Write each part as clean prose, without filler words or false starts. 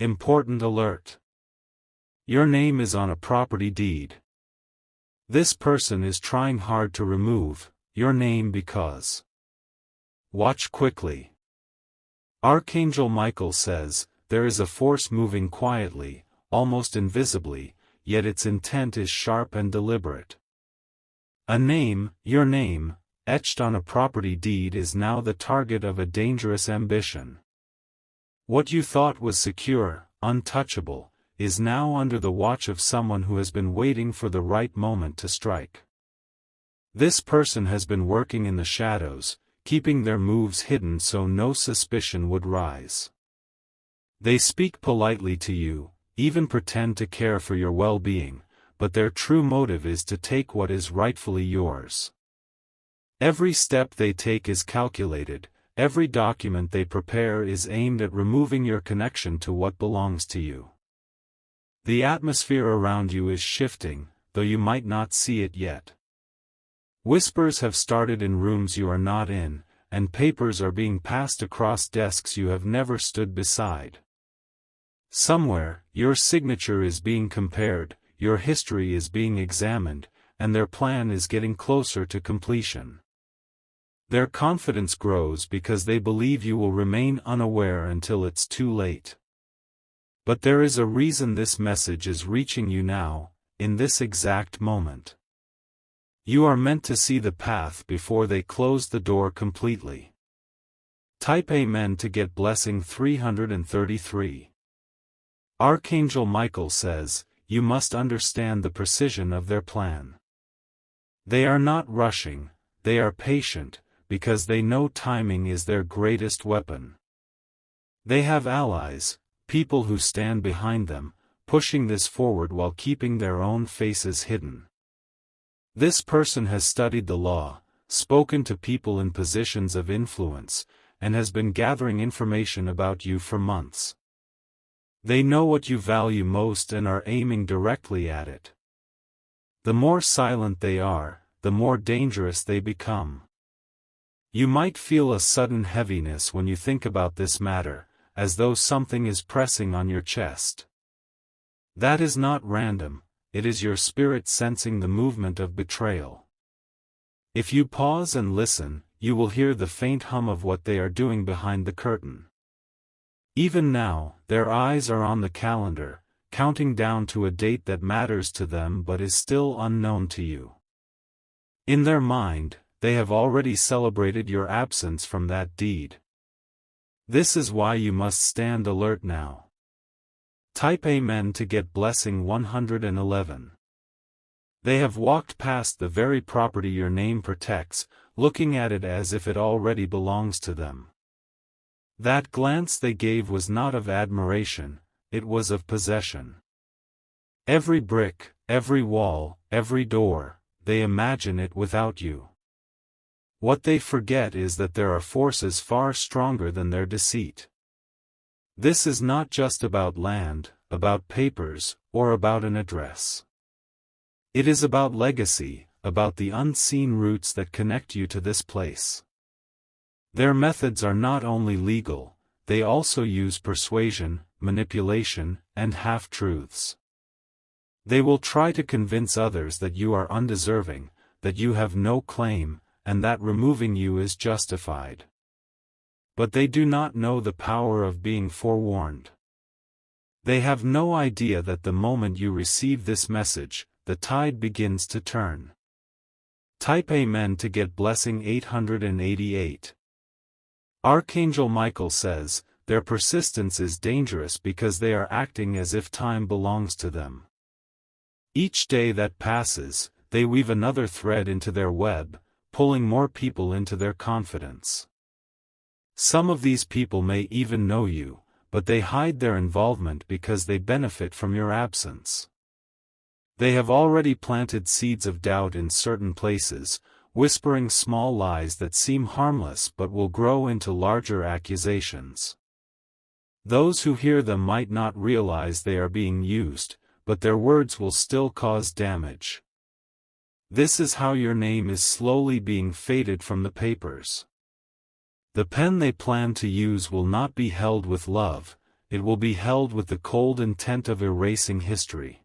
Important alert. Your name is on a property deed. This person is trying hard to remove your name because. Watch quickly. Archangel Michael says, there is a force moving quietly, almost invisibly, yet its intent is sharp and deliberate. A name, your name, etched on a property deed is now the target of a dangerous ambition. What you thought was secure, untouchable, is now under the watch of someone who has been waiting for the right moment to strike. This person has been working in the shadows, keeping their moves hidden so no suspicion would rise. They speak politely to you, even pretend to care for your well-being, but their true motive is to take what is rightfully yours. Every step they take is calculated, every document they prepare is aimed at removing your connection to what belongs to you. The atmosphere around you is shifting, though you might not see it yet. Whispers have started in rooms you are not in, and papers are being passed across desks you have never stood beside. Somewhere, your signature is being compared, your history is being examined, and their plan is getting closer to completion. Their confidence grows because they believe you will remain unaware until it's too late. But there is a reason this message is reaching you now, in this exact moment. You are meant to see the path before they close the door completely. Type Amen to get blessing 333. Archangel Michael says, you must understand the precision of their plan. They are not rushing, they are patient, because they know timing is their greatest weapon. They have allies, people who stand behind them, pushing this forward while keeping their own faces hidden. This person has studied the law, spoken to people in positions of influence, and has been gathering information about you for months. They know what you value most and are aiming directly at it. The more silent they are, the more dangerous they become. You might feel a sudden heaviness when you think about this matter, as though something is pressing on your chest. That is not random, it is your spirit sensing the movement of betrayal. If you pause and listen, you will hear the faint hum of what they are doing behind the curtain. Even now, their eyes are on the calendar, counting down to a date that matters to them but is still unknown to you. In their mind, they have already celebrated your absence from that deed. This is why you must stand alert now. Type Amen to get blessing 111. They have walked past the very property your name protects, looking at it as if it already belongs to them. That glance they gave was not of admiration, it was of possession. Every brick, every wall, every door, they imagine it without you. What they forget is that there are forces far stronger than their deceit. This is not just about land, about papers, or about an address. It is about legacy, about the unseen roots that connect you to this place. Their methods are not only legal, they also use persuasion, manipulation, and half-truths. They will try to convince others that you are undeserving, that you have no claim, and that removing you is justified. But they do not know the power of being forewarned. They have no idea that the moment you receive this message, the tide begins to turn. Type Amen to get blessing 888. Archangel Michael says, their persistence is dangerous because they are acting as if time belongs to them. Each day that passes, they weave another thread into their web, pulling more people into their confidence. Some of these people may even know you, but they hide their involvement because they benefit from your absence. They have already planted seeds of doubt in certain places, whispering small lies that seem harmless but will grow into larger accusations. Those who hear them might not realize they are being used, but their words will still cause damage. This is how your name is slowly being faded from the papers. The pen they plan to use will not be held with love, it will be held with the cold intent of erasing history.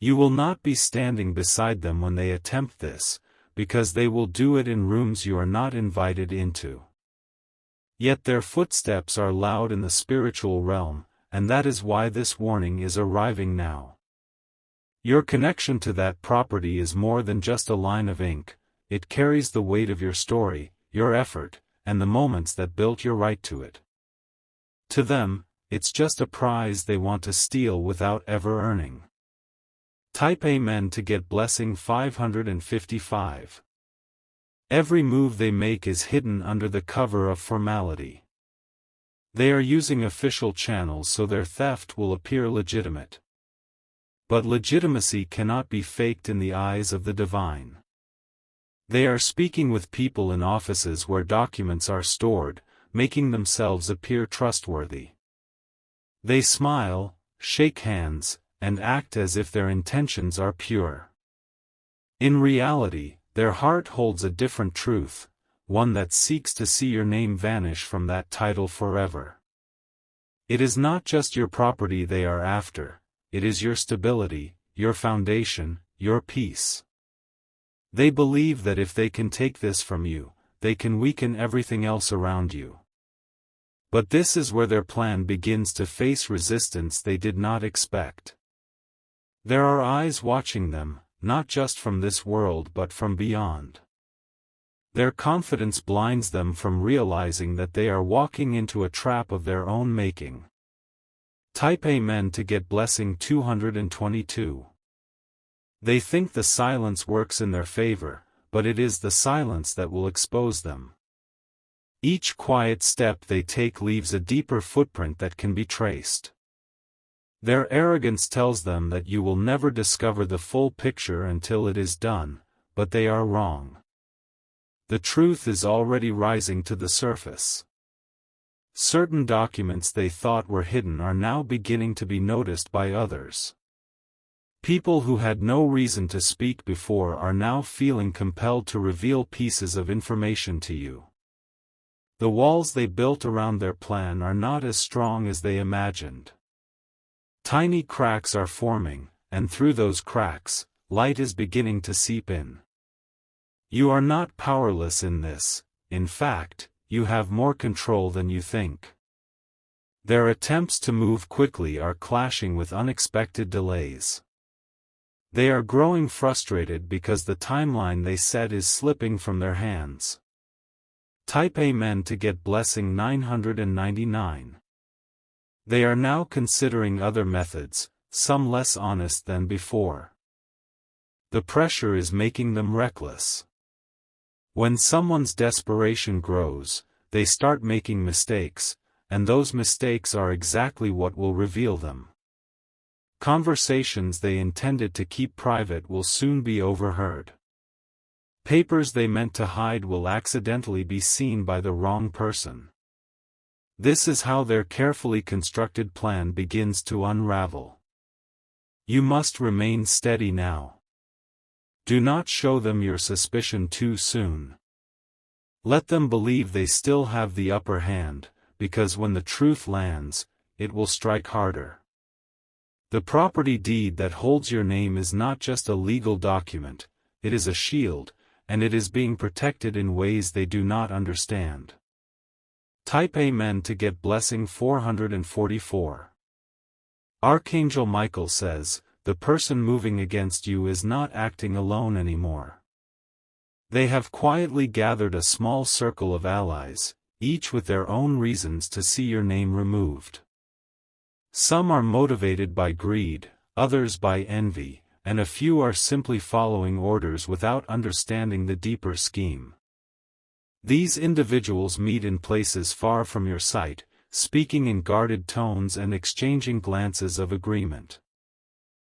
You will not be standing beside them when they attempt this, because they will do it in rooms you are not invited into. Yet their footsteps are loud in the spiritual realm, and that is why this warning is arriving now. Your connection to that property is more than just a line of ink, it carries the weight of your story, your effort, and the moments that built your right to it. To them, it's just a prize they want to steal without ever earning. Type Amen to get blessing 555. Every move they make is hidden under the cover of formality. They are using official channels so their theft will appear legitimate. But legitimacy cannot be faked in the eyes of the divine. They are speaking with people in offices where documents are stored, making themselves appear trustworthy. They smile, shake hands, and act as if their intentions are pure. In reality, their heart holds a different truth, one that seeks to see your name vanish from that title forever. It is not just your property they are after, it is your stability, your foundation, your peace. They believe that if they can take this from you, they can weaken everything else around you. But this is where their plan begins to face resistance they did not expect. There are eyes watching them, not just from this world but from beyond. Their confidence blinds them from realizing that they are walking into a trap of their own making. Type Amen to get blessing 222. They think the silence works in their favor, but it is the silence that will expose them. Each quiet step they take leaves a deeper footprint that can be traced. Their arrogance tells them that you will never discover the full picture until it is done, but they are wrong. The truth is already rising to the surface. Certain documents they thought were hidden are now beginning to be noticed by others. People who had no reason to speak before are now feeling compelled to reveal pieces of information to you. The walls they built around their plan are not as strong as they imagined. Tiny cracks are forming, and through those cracks, light is beginning to seep in. You are not powerless in this, in fact, you have more control than you think. Their attempts to move quickly are clashing with unexpected delays. They are growing frustrated because the timeline they set is slipping from their hands. Type Amen to get blessing 999. They are now considering other methods, some less honest than before. The pressure is making them reckless. When someone's desperation grows, they start making mistakes, and those mistakes are exactly what will reveal them. Conversations they intended to keep private will soon be overheard. Papers they meant to hide will accidentally be seen by the wrong person. This is how their carefully constructed plan begins to unravel. You must remain steady now. Do not show them your suspicion too soon. Let them believe they still have the upper hand, because when the truth lands, it will strike harder. The property deed that holds your name is not just a legal document, it is a shield, and it is being protected in ways they do not understand. Type Amen to get blessing 444. Archangel Michael says, the person moving against you is not acting alone anymore. They have quietly gathered a small circle of allies, each with their own reasons to see your name removed. Some are motivated by greed, others by envy, and a few are simply following orders without understanding the deeper scheme. These individuals meet in places far from your sight, speaking in guarded tones and exchanging glances of agreement.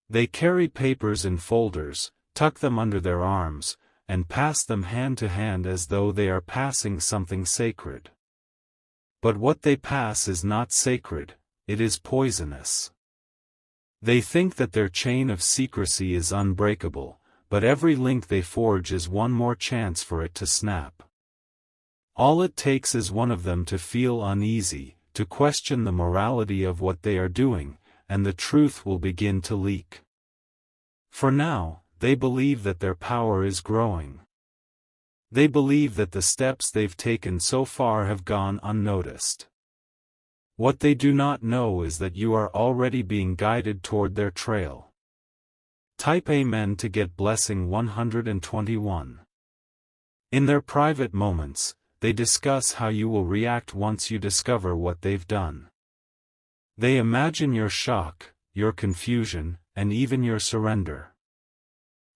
They carry papers in folders, tuck them under their arms, and pass them hand to hand as though they are passing something sacred. But what they pass is not sacred, it is poisonous. They think that their chain of secrecy is unbreakable, but every link they forge is one more chance for it to snap. All it takes is one of them to feel uneasy, to question the morality of what they are doing, and the truth will begin to leak. For now, they believe that their power is growing. They believe that the steps they've taken so far have gone unnoticed. What they do not know is that you are already being guided toward their trail. Type Amen to get blessing 121. In their private moments, they discuss how you will react once you discover what they've done. They imagine your shock, your confusion, and even your surrender.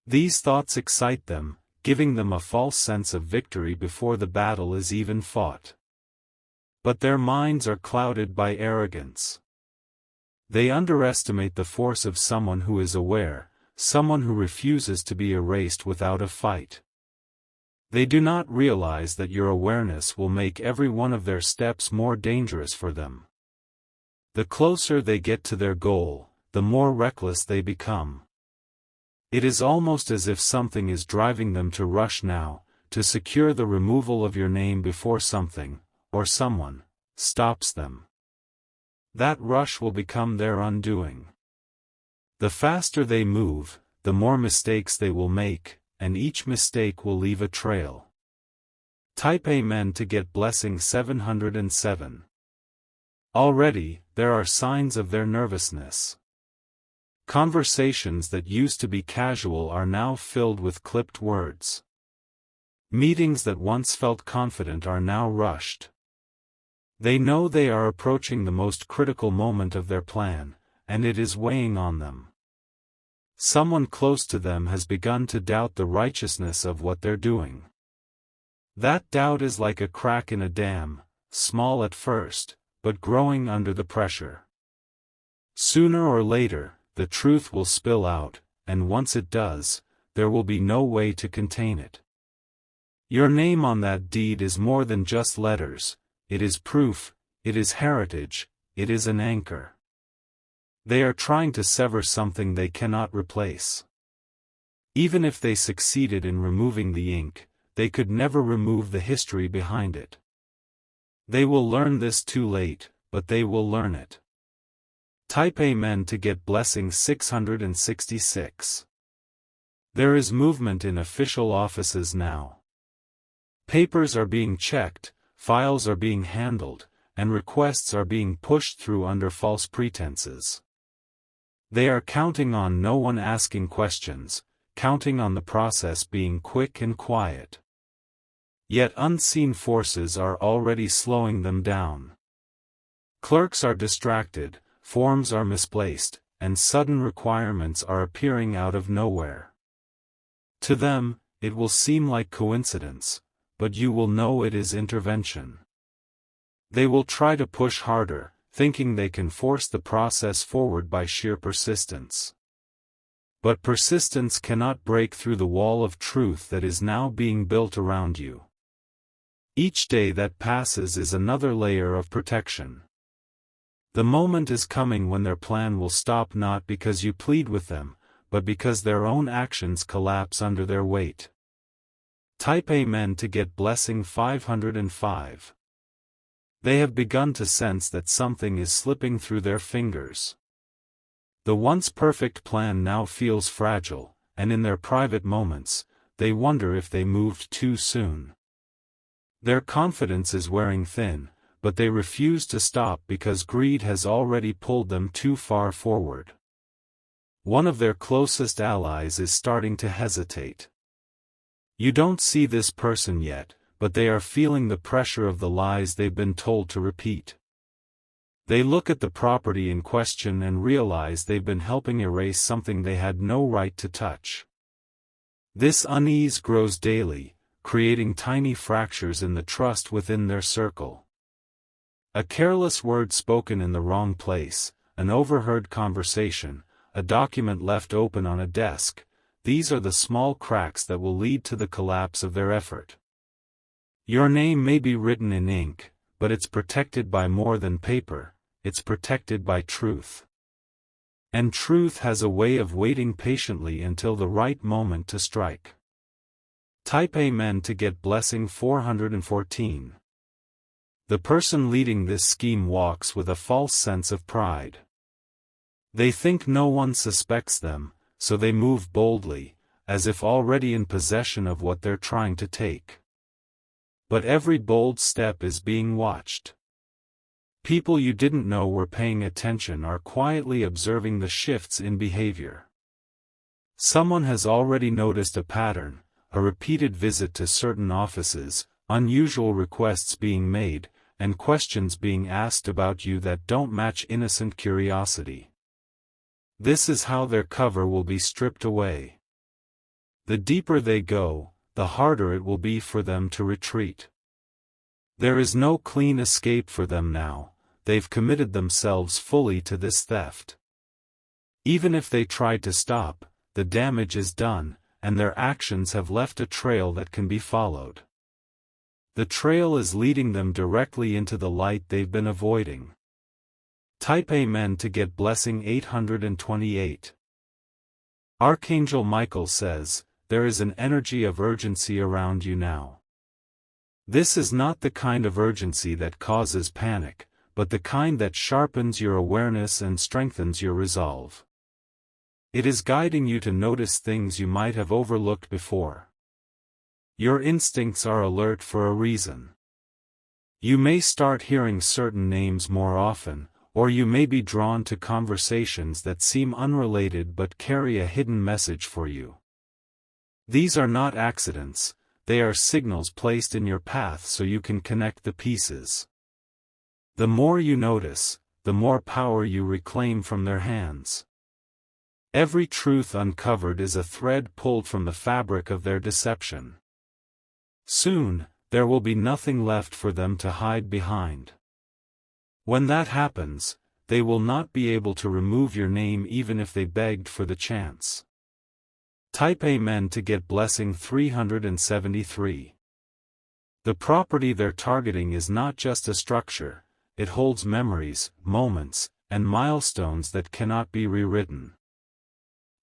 These thoughts excite them, giving them a false sense of victory before the battle is even fought. But their minds are clouded by arrogance. They underestimate the force of someone who is aware, someone who refuses to be erased without a fight. They do not realize that your awareness will make every one of their steps more dangerous for them. The closer they get to their goal, the more reckless they become. It is almost as if something is driving them to rush now, to secure the removal of your name before something, or someone, stops them. That rush will become their undoing. The faster they move, the more mistakes they will make, and each mistake will leave a trail. Type Amen to get blessing 707. Already, there are signs of their nervousness. Conversations that used to be casual are now filled with clipped words. Meetings that once felt confident are now rushed. They know they are approaching the most critical moment of their plan, and it is weighing on them. Someone close to them has begun to doubt the righteousness of what they're doing. That doubt is like a crack in a dam, small at first, but growing under the pressure. Sooner or later, the truth will spill out, and once it does, there will be no way to contain it. Your name on that deed is more than just letters, it is proof, it is heritage, it is an anchor. They are trying to sever something they cannot replace. Even if they succeeded in removing the ink, they could never remove the history behind it. They will learn this too late, but they will learn it. Type Amen to get blessing 666. There is movement in official offices now. Papers are being checked, files are being handled, and requests are being pushed through under false pretenses. They are counting on no one asking questions, counting on the process being quick and quiet. Yet unseen forces are already slowing them down. Clerks are distracted, forms are misplaced, and sudden requirements are appearing out of nowhere. To them, it will seem like coincidence, but you will know it is intervention. They will try to push harder, thinking they can force the process forward by sheer persistence. But persistence cannot break through the wall of truth that is now being built around you. Each day that passes is another layer of protection. The moment is coming when their plan will stop, not because you plead with them, but because their own actions collapse under their weight. Type Amen to get blessing 505. They have begun to sense that something is slipping through their fingers. The once perfect plan now feels fragile, and in their private moments, they wonder if they moved too soon. Their confidence is wearing thin, but they refuse to stop because greed has already pulled them too far forward. One of their closest allies is starting to hesitate. You don't see this person yet, but they are feeling the pressure of the lies they've been told to repeat. They look at the property in question and realize they've been helping erase something they had no right to touch. This unease grows daily, creating tiny fractures in the trust within their circle. A careless word spoken in the wrong place, an overheard conversation, a document left open on a desk, these are the small cracks that will lead to the collapse of their effort. Your name may be written in ink, but it's protected by more than paper, it's protected by truth. And truth has a way of waiting patiently until the right moment to strike. Type Amen to get blessing 414. The person leading this scheme walks with a false sense of pride. They think no one suspects them, so they move boldly, as if already in possession of what they're trying to take. But every bold step is being watched. People you didn't know were paying attention are quietly observing the shifts in behavior. Someone has already noticed a pattern, a repeated visit to certain offices, unusual requests being made, and questions being asked about you that don't match innocent curiosity. This is how their cover will be stripped away. The deeper they go, the harder it will be for them to retreat. There is no clean escape for them now. They've committed themselves fully to this theft. Even if they tried to stop, the damage is done, and their actions have left a trail that can be followed. The trail is leading them directly into the light they've been avoiding. Type Amen to get blessing 828. Archangel Michael says, there is an energy of urgency around you now. This is not the kind of urgency that causes panic, but the kind that sharpens your awareness and strengthens your resolve. It is guiding you to notice things you might have overlooked before. Your instincts are alert for a reason. You may start hearing certain names more often, or you may be drawn to conversations that seem unrelated but carry a hidden message for you. These are not accidents, they are signals placed in your path so you can connect the pieces. The more you notice, the more power you reclaim from their hands. Every truth uncovered is a thread pulled from the fabric of their deception. Soon, there will be nothing left for them to hide behind. When that happens, they will not be able to remove your name even if they begged for the chance. Type Amen to get blessing 373. The property they're targeting is not just a structure, it holds memories, moments, and milestones that cannot be rewritten.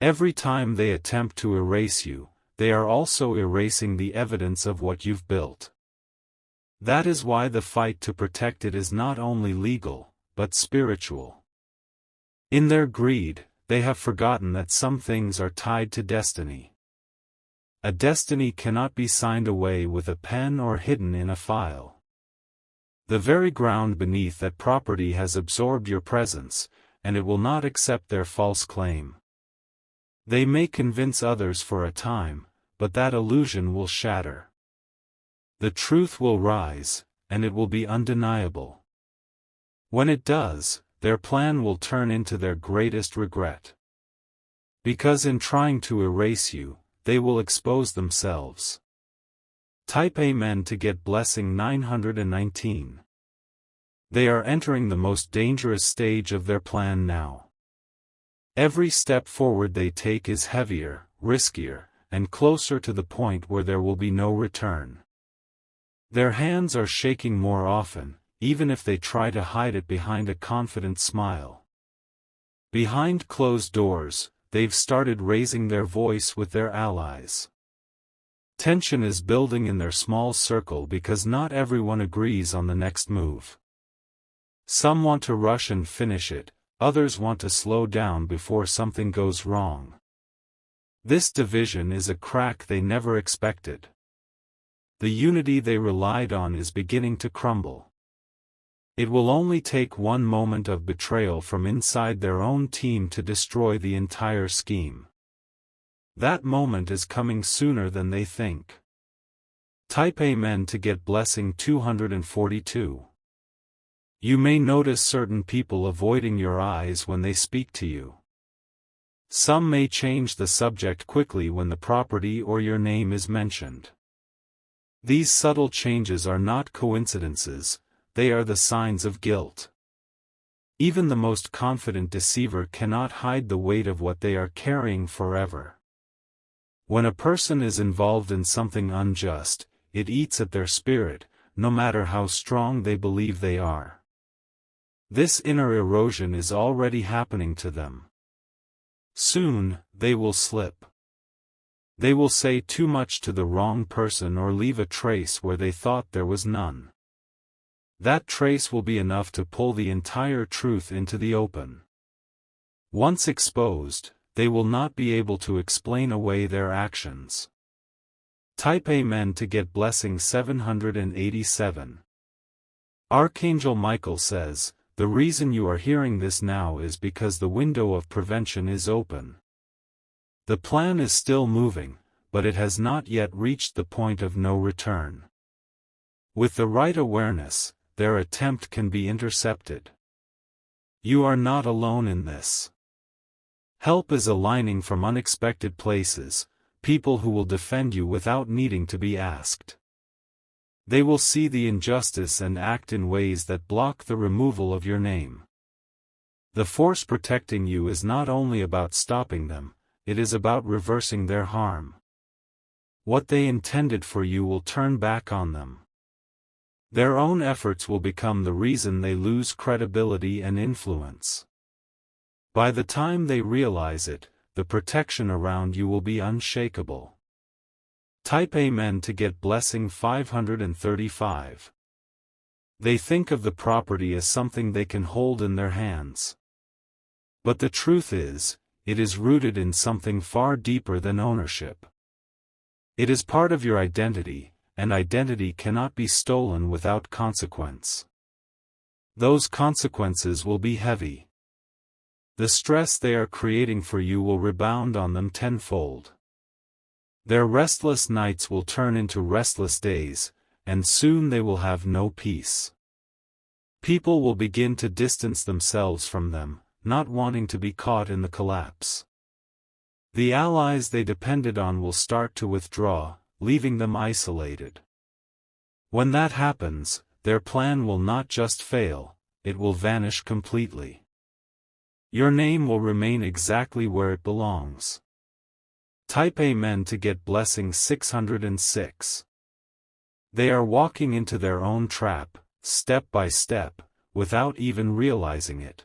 Every time they attempt to erase you, they are also erasing the evidence of what you've built. That is why the fight to protect it is not only legal, but spiritual. In their greed, they have forgotten that some things are tied to destiny. A destiny cannot be signed away with a pen or hidden in a file. The very ground beneath that property has absorbed your presence, and it will not accept their false claim. They may convince others for a time, but that illusion will shatter. The truth will rise, and it will be undeniable. When it does, their plan will turn into their greatest regret. Because in trying to erase you, they will expose themselves. Type Amen to get blessing 919. They are entering the most dangerous stage of their plan now. Every step forward they take is heavier, riskier, and closer to the point where there will be no return. Their hands are shaking more often, even if they try to hide it behind a confident smile. Behind closed doors, they've started raising their voice with their allies. Tension is building in their small circle because not everyone agrees on the next move. Some want to rush and finish it, others want to slow down before something goes wrong. This division is a crack they never expected. The unity they relied on is beginning to crumble. It will only take one moment of betrayal from inside their own team to destroy the entire scheme. That moment is coming sooner than they think. Type Amen to get blessing 242. You may notice certain people avoiding your eyes when they speak to you. Some may change the subject quickly when the property or your name is mentioned. These subtle changes are not coincidences, they are the signs of guilt. Even the most confident deceiver cannot hide the weight of what they are carrying forever. When a person is involved in something unjust, it eats at their spirit, no matter how strong they believe they are. This inner erosion is already happening to them. Soon, they will slip. They will say too much to the wrong person or leave a trace where they thought there was none. That trace will be enough to pull the entire truth into the open. Once exposed, they will not be able to explain away their actions. Type Amen to get blessing 787. Archangel Michael says, the reason you are hearing this now is because the window of prevention is open. The plan is still moving, but it has not yet reached the point of no return. With the right awareness, their attempt can be intercepted. You are not alone in this. Help is aligning from unexpected places, people who will defend you without needing to be asked. They will see the injustice and act in ways that block the removal of your name. The force protecting you is not only about stopping them, it is about reversing their harm. What they intended for you will turn back on them. Their own efforts will become the reason they lose credibility and influence. By the time they realize it, the protection around you will be unshakable. Type Amen to get blessing 535. They think of the property as something they can hold in their hands. But the truth is, it is rooted in something far deeper than ownership. It is part of your identity, and identity cannot be stolen without consequence. Those consequences will be heavy. The stress they are creating for you will rebound on them tenfold. Their restless nights will turn into restless days, and soon they will have no peace. People will begin to distance themselves from them, not wanting to be caught in the collapse. The allies they depended on will start to withdraw, leaving them isolated. When that happens, their plan will not just fail, it will vanish completely. Your name will remain exactly where it belongs. Type Amen to get blessing 606. They are walking into their own trap, step by step, without even realizing it.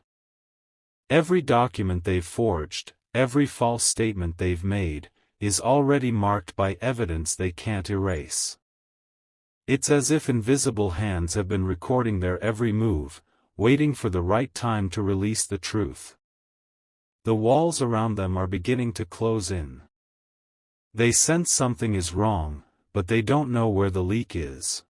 Every document they've forged, every false statement they've made, is already marked by evidence they can't erase. It's as if invisible hands have been recording their every move, waiting for the right time to release the truth. The walls around them are beginning to close in. They sense something is wrong, but they don't know where the leak is.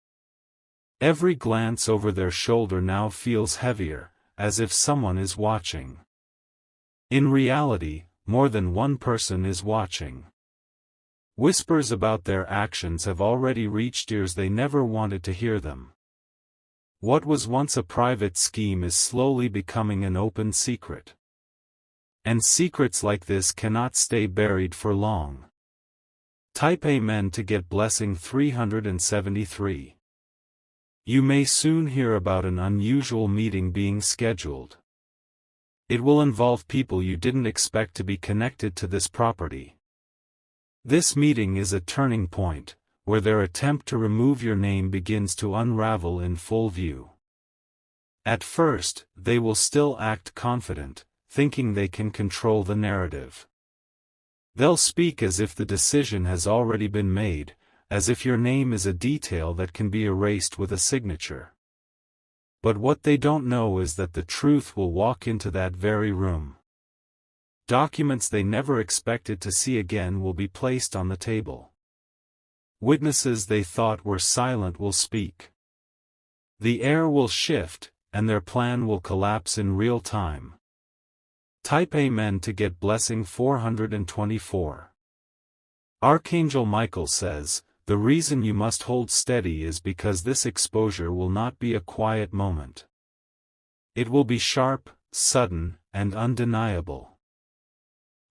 Every glance over their shoulder now feels heavier, as if someone is watching. In reality, more than one person is watching. Whispers about their actions have already reached ears they never wanted to hear them. What was once a private scheme is slowly becoming an open secret. And secrets like this cannot stay buried for long. Type Amen to get blessing 373. You may soon hear about an unusual meeting being scheduled. It will involve people you didn't expect to be connected to this property. This meeting is a turning point, where their attempt to remove your name begins to unravel in full view. At first, they will still act confident, thinking they can control the narrative. They'll speak as if the decision has already been made, as if your name is a detail that can be erased with a signature. But what they don't know is that the truth will walk into that very room. Documents they never expected to see again will be placed on the table. Witnesses they thought were silent will speak. The air will shift, and their plan will collapse in real time. Type Amen to get blessing 424. Archangel Michael says, the reason you must hold steady is because this exposure will not be a quiet moment. It will be sharp, sudden, and undeniable.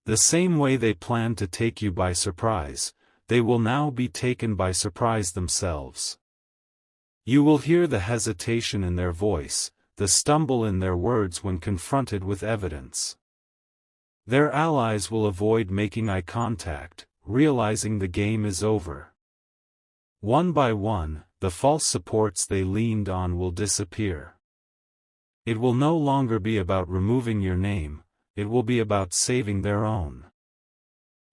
The same way they planned to take you by surprise, they will now be taken by surprise themselves. You will hear the hesitation in their voice, the stumble in their words when confronted with evidence. Their allies will avoid making eye contact, realizing the game is over. One by one, the false supports they leaned on will disappear. It will no longer be about removing your name, it will be about saving their own.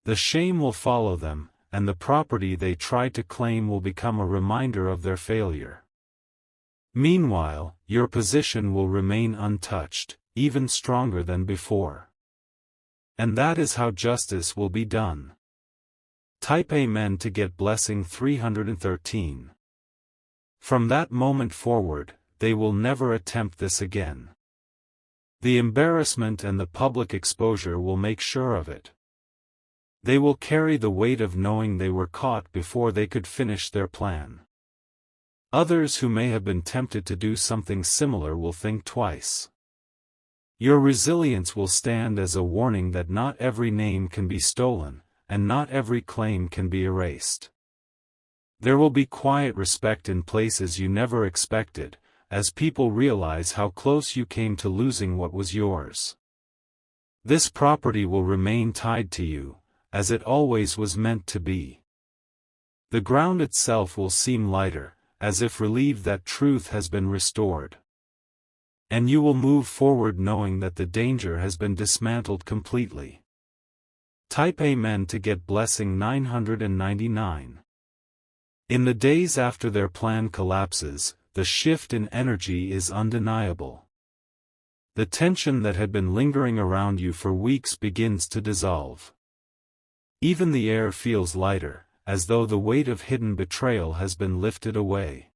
The shame will follow them, and the property they tried to claim will become a reminder of their failure. Meanwhile, your position will remain untouched, even stronger than before. And that is how justice will be done. Type Amen to get blessing 313. From that moment forward, they will never attempt this again. The embarrassment and the public exposure will make sure of it. They will carry the weight of knowing they were caught before they could finish their plan. Others who may have been tempted to do something similar will think twice. Your resilience will stand as a warning that not every name can be stolen, and not every claim can be erased. There will be quiet respect in places you never expected, as people realize how close you came to losing what was yours. This property will remain tied to you, as it always was meant to be. The ground itself will seem lighter, as if relieved that truth has been restored. And you will move forward knowing that the danger has been dismantled completely. Type Amen to get blessing 999. In the days after their plan collapses, the shift in energy is undeniable. The tension that had been lingering around you for weeks begins to dissolve. Even the air feels lighter, as though the weight of hidden betrayal has been lifted away.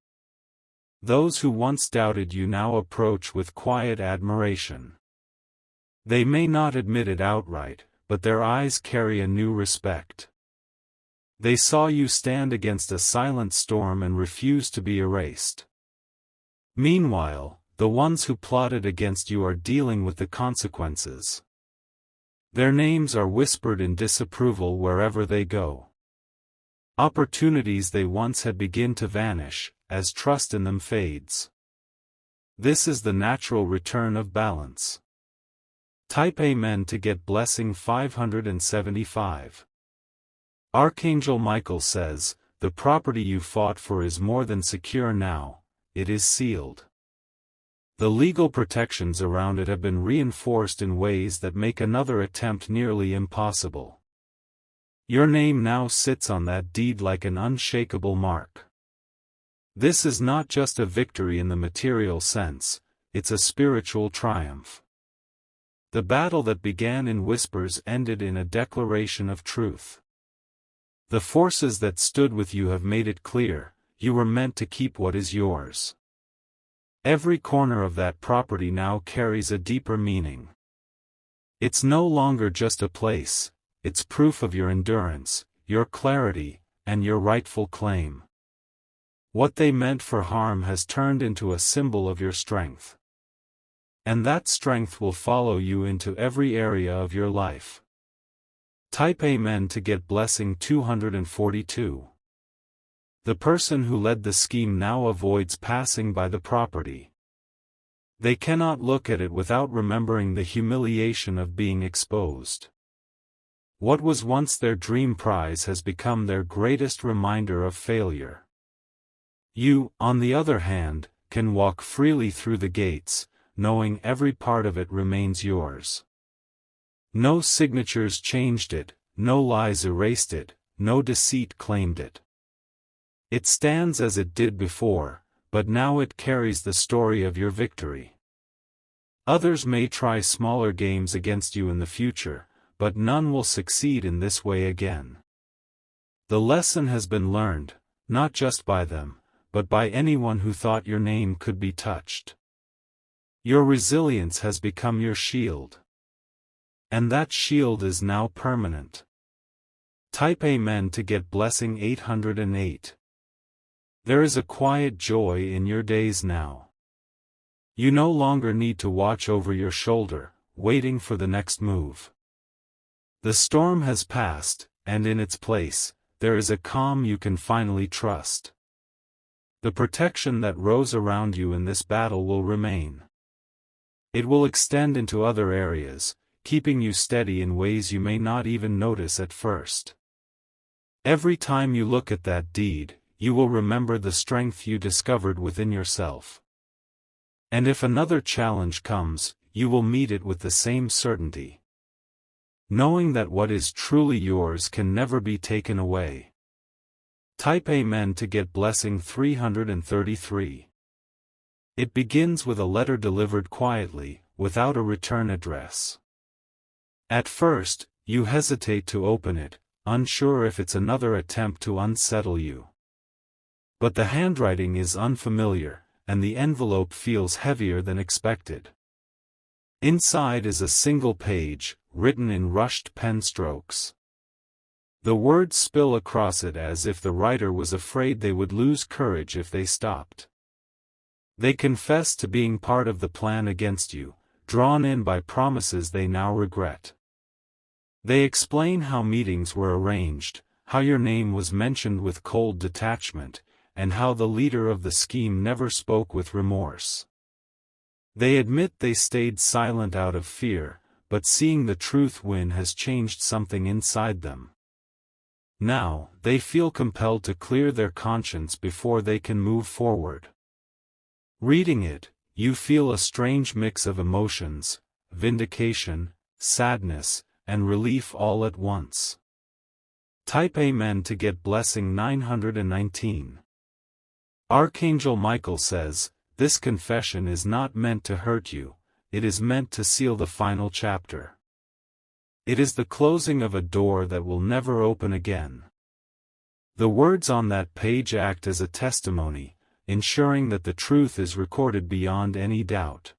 Those who once doubted you now approach with quiet admiration. They may not admit it outright, but their eyes carry a new respect. They saw you stand against a silent storm and refuse to be erased. Meanwhile, the ones who plotted against you are dealing with the consequences. Their names are whispered in disapproval wherever they go. Opportunities they once had begin to vanish, as trust in them fades. This is the natural return of balance. Type Amen to get blessing 575. Archangel Michael says, "The property you fought for is more than secure now, it is sealed." The legal protections around it have been reinforced in ways that make another attempt nearly impossible. Your name now sits on that deed like an unshakable mark. This is not just a victory in the material sense, it's a spiritual triumph. The battle that began in whispers ended in a declaration of truth. The forces that stood with you have made it clear, you were meant to keep what is yours. Every corner of that property now carries a deeper meaning. It's no longer just a place, it's proof of your endurance, your clarity, and your rightful claim. What they meant for harm has turned into a symbol of your strength. And that strength will follow you into every area of your life. Type Amen to get blessing 242. The person who led the scheme now avoids passing by the property. They cannot look at it without remembering the humiliation of being exposed. What was once their dream prize has become their greatest reminder of failure. You, on the other hand, can walk freely through the gates, knowing every part of it remains yours. No signatures changed it, no lies erased it, no deceit claimed it. It stands as it did before, but now it carries the story of your victory. Others may try smaller games against you in the future, but none will succeed in this way again. The lesson has been learned, not just by them, but by anyone who thought your name could be touched. Your resilience has become your shield. And that shield is now permanent. Type Amen to get blessing 808. There is a quiet joy in your days now. You no longer need to watch over your shoulder, waiting for the next move. The storm has passed, and in its place, there is a calm you can finally trust. The protection that rose around you in this battle will remain. It will extend into other areas, keeping you steady in ways you may not even notice at first. Every time you look at that deed, you will remember the strength you discovered within yourself. And if another challenge comes, you will meet it with the same certainty. Knowing that what is truly yours can never be taken away. Type Amen to get blessing 333. It begins with a letter delivered quietly, without a return address. At first, you hesitate to open it, unsure if it's another attempt to unsettle you. But the handwriting is unfamiliar, and the envelope feels heavier than expected. Inside is a single page, written in rushed pen strokes. The words spill across it as if the writer was afraid they would lose courage if they stopped. They confess to being part of the plan against you, drawn in by promises they now regret. They explain how meetings were arranged, how your name was mentioned with cold detachment, and how the leader of the scheme never spoke with remorse. They admit they stayed silent out of fear, but seeing the truth win has changed something inside them. Now, they feel compelled to clear their conscience before they can move forward. Reading it, you feel a strange mix of emotions, vindication, sadness, and relief all at once. Type Amen to get blessing 919. Archangel Michael says, "This confession is not meant to hurt you, it is meant to seal the final chapter. It is the closing of a door that will never open again." The words on that page act as a testimony, ensuring that the truth is recorded beyond any doubt.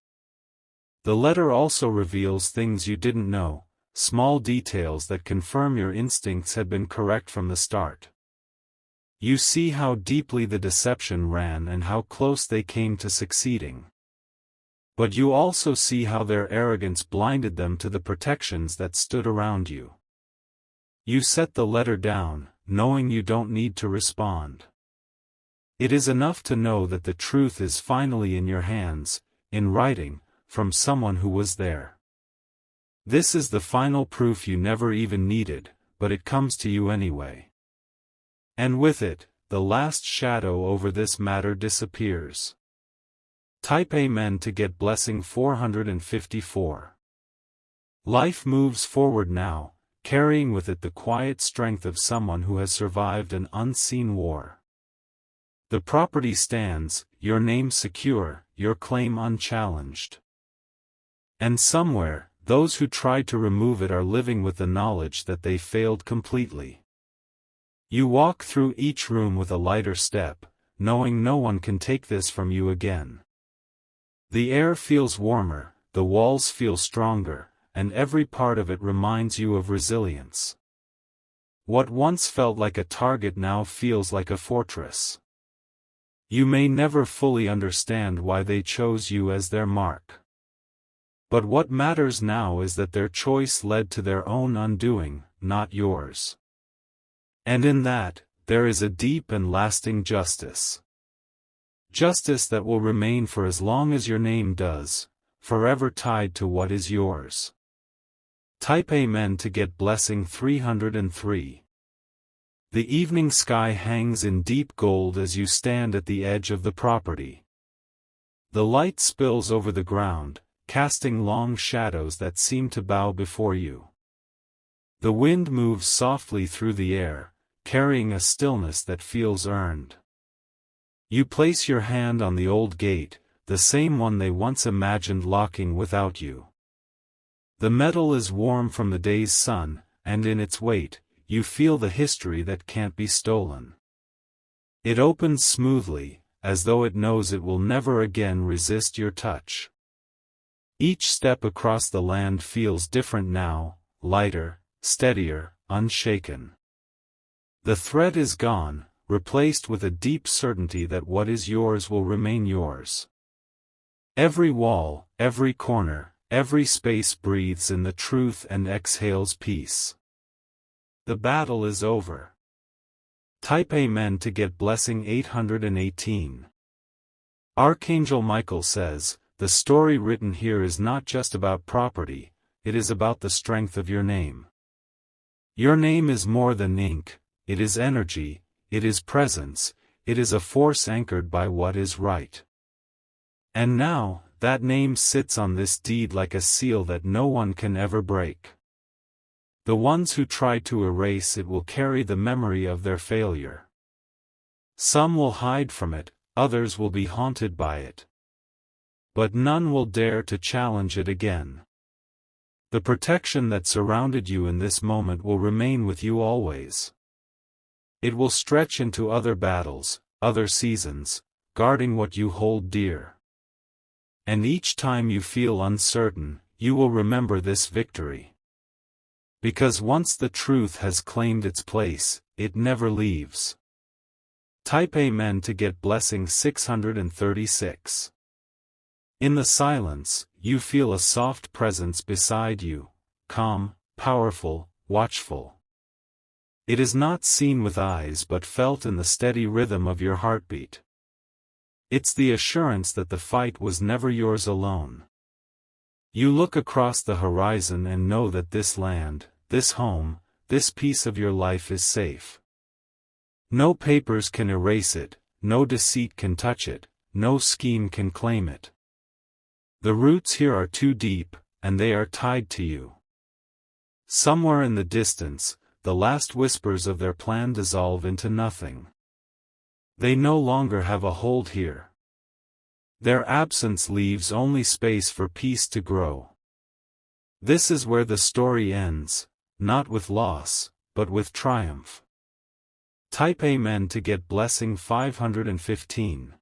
The letter also reveals things you didn't know, small details that confirm your instincts had been correct from the start. You see how deeply the deception ran and how close they came to succeeding. But you also see how their arrogance blinded them to the protections that stood around you. You set the letter down, knowing you don't need to respond. It is enough to know that the truth is finally in your hands, in writing, from someone who was there. This is the final proof you never even needed, but it comes to you anyway. And with it, the last shadow over this matter disappears. Type Amen to get blessing 454. Life moves forward now, carrying with it the quiet strength of someone who has survived an unseen war. The property stands, your name secure, your claim unchallenged. And somewhere, those who tried to remove it are living with the knowledge that they failed completely. You walk through each room with a lighter step, knowing no one can take this from you again. The air feels warmer, the walls feel stronger, and every part of it reminds you of resilience. What once felt like a target now feels like a fortress. You may never fully understand why they chose you as their mark. But what matters now is that their choice led to their own undoing, not yours. And in that, there is a deep and lasting justice. Justice that will remain for as long as your name does, forever tied to what is yours. Type Amen to get blessing 303. The evening sky hangs in deep gold as you stand at the edge of the property. The light spills over the ground, casting long shadows that seem to bow before you. The wind moves softly through the air, carrying a stillness that feels earned. You place your hand on the old gate, the same one they once imagined locking without you. The metal is warm from the day's sun, and in its weight, you feel the history that can't be stolen. It opens smoothly, as though it knows it will never again resist your touch. Each step across the land feels different now, lighter, steadier, unshaken. The threat is gone, replaced with a deep certainty that what is yours will remain yours. Every wall, every corner, every space breathes in the truth and exhales peace. The battle is over. Type Amen to get blessing 818. Archangel Michael says, the story written here is not just about property, it is about the strength of your name. Your name is more than ink, it is energy, it is presence, it is a force anchored by what is right. And now, that name sits on this deed like a seal that no one can ever break. The ones who try to erase it will carry the memory of their failure. Some will hide from it, others will be haunted by it. but none will dare to challenge it again. The protection that surrounded you in this moment will remain with you always. It will stretch into other battles, other seasons, guarding what you hold dear. And each time you feel uncertain, you will remember this victory. Because once the truth has claimed its place, it never leaves. Type Amen to get blessing 636. In the silence, you feel a soft presence beside you, calm, powerful, watchful. It is not seen with eyes but felt in the steady rhythm of your heartbeat. It's the assurance that the fight was never yours alone. You look across the horizon and know that this land, this home, this piece of your life is safe. No papers can erase it, no deceit can touch it, no scheme can claim it. The roots here are too deep, and they are tied to you. Somewhere in the distance, the last whispers of their plan dissolve into nothing. They no longer have a hold here. Their absence leaves only space for peace to grow. This is where the story ends, not with loss, but with triumph. Type Amen to get blessing 515.